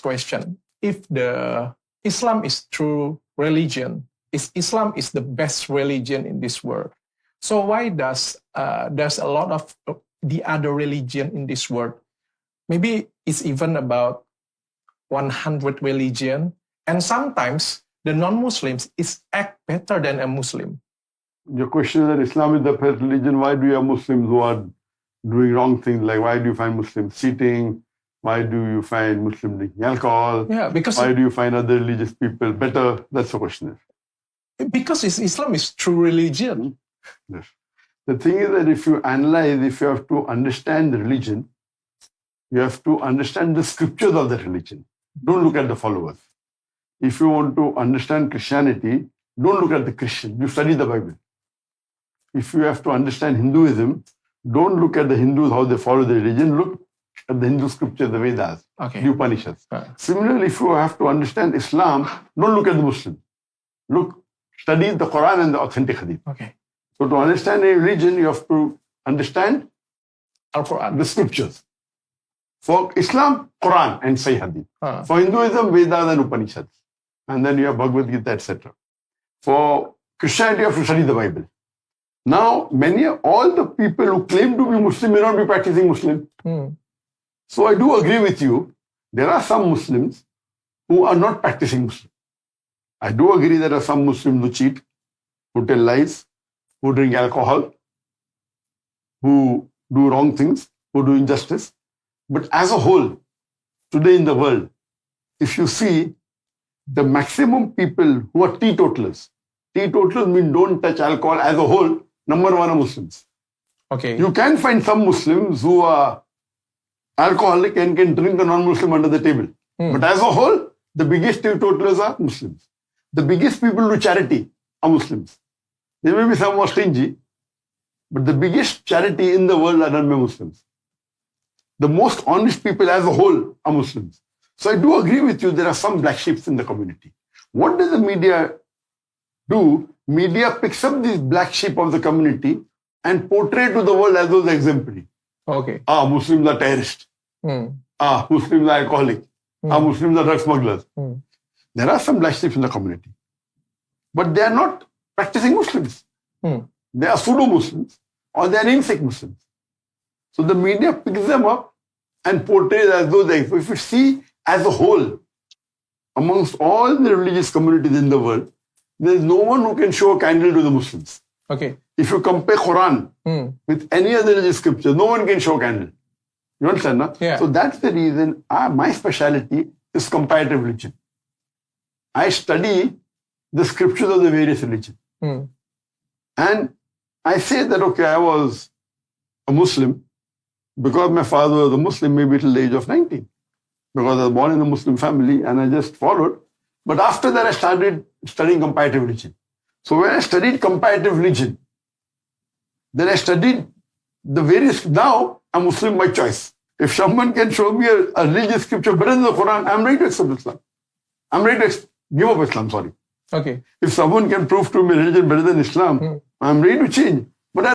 question. If the Islam is true religion, Islam is the best religion in this world. So why does there's a lot of the other religion in this world? Maybe it's even about 100 religion, and sometimes the non-Muslims act better than a Muslim. Your question is that Islam is the best religion. Why do you have Muslims who are doing wrong things? Like, why do you find Muslims cheating? Why do you find Muslims drinking alcohol? Yeah, because why do you find other religious people better? That's the question. Because Islam is true religion. Yes. The thing is that if you analyze, if you have to understand the religion, you have to understand the scriptures of that religion. Don't look at the followers. If you want to understand Christianity, don't look at the Christian. You study the Bible. If you have to understand Hinduism, don't look at the Hindus, how they follow the religion. Look at the Hindu scriptures, the Vedas, the Upanishads. Similarly, if you have to understand Islam, don't look at the Muslims. Study the Quran and the authentic Hadith. So to understand a religion, you have to understand Al-Quran, the scriptures. For Islam, Quran and Sahih Hadith. For Hinduism, Vedas and Upanishads. And then you have Bhagavad Gita, etc. For Christianity, you have to study the Bible. Now, all the people who claim to be Muslim may not be practicing Muslim. So I do agree with you. There are some Muslims who are not practicing Muslim. I do agree there are some Muslims who cheat, who tell lies, who drink alcohol, who do wrong things, who do injustice. But as a whole, today in the world, if you see the maximum people who are teetotalers mean don't touch alcohol as a whole, number one are Muslims. You can find some Muslims who are alcoholic and can drink a non-Muslim under the table. But as a whole, the biggest teetotalers are Muslims. The biggest people who do charity are Muslims. There may be some more stingy, but the biggest charity in the world are done by Muslims. The most honest people as a whole are Muslims. So I do agree with you, there are some black sheep in the community. What does the media do? Media picks up these black sheep of the community and portray to the world as those exemplary. Muslims are terrorists. Muslims are alcoholic. Muslims are drug smugglers. There are some black sheep in the community. But they are not practicing Muslims. They are pseudo-Muslims or they are namesake Muslims. So the media picks them up and portrays as though they, if you see as a whole, amongst all the religious communities in the world, there is no one who can show a candle to the Muslims. If you compare Quran with any other religious scripture, no one can show a candle. You understand, no? So that's the reason my specialty is comparative religion. I study the scriptures of the various religions. And I say that, I was a Muslim because my father was a Muslim maybe till the age of 19. Because I was born in a Muslim family and I just followed. But after that, I started studying comparative religion. So when I studied comparative religion, then I studied the various, now I'm Muslim by choice. If someone can show me a religious scripture better than the Quran, I'm ready to accept Islam. I'm ready to give up Islam, sorry. If someone can prove to me religion better than Islam, I'm ready to change.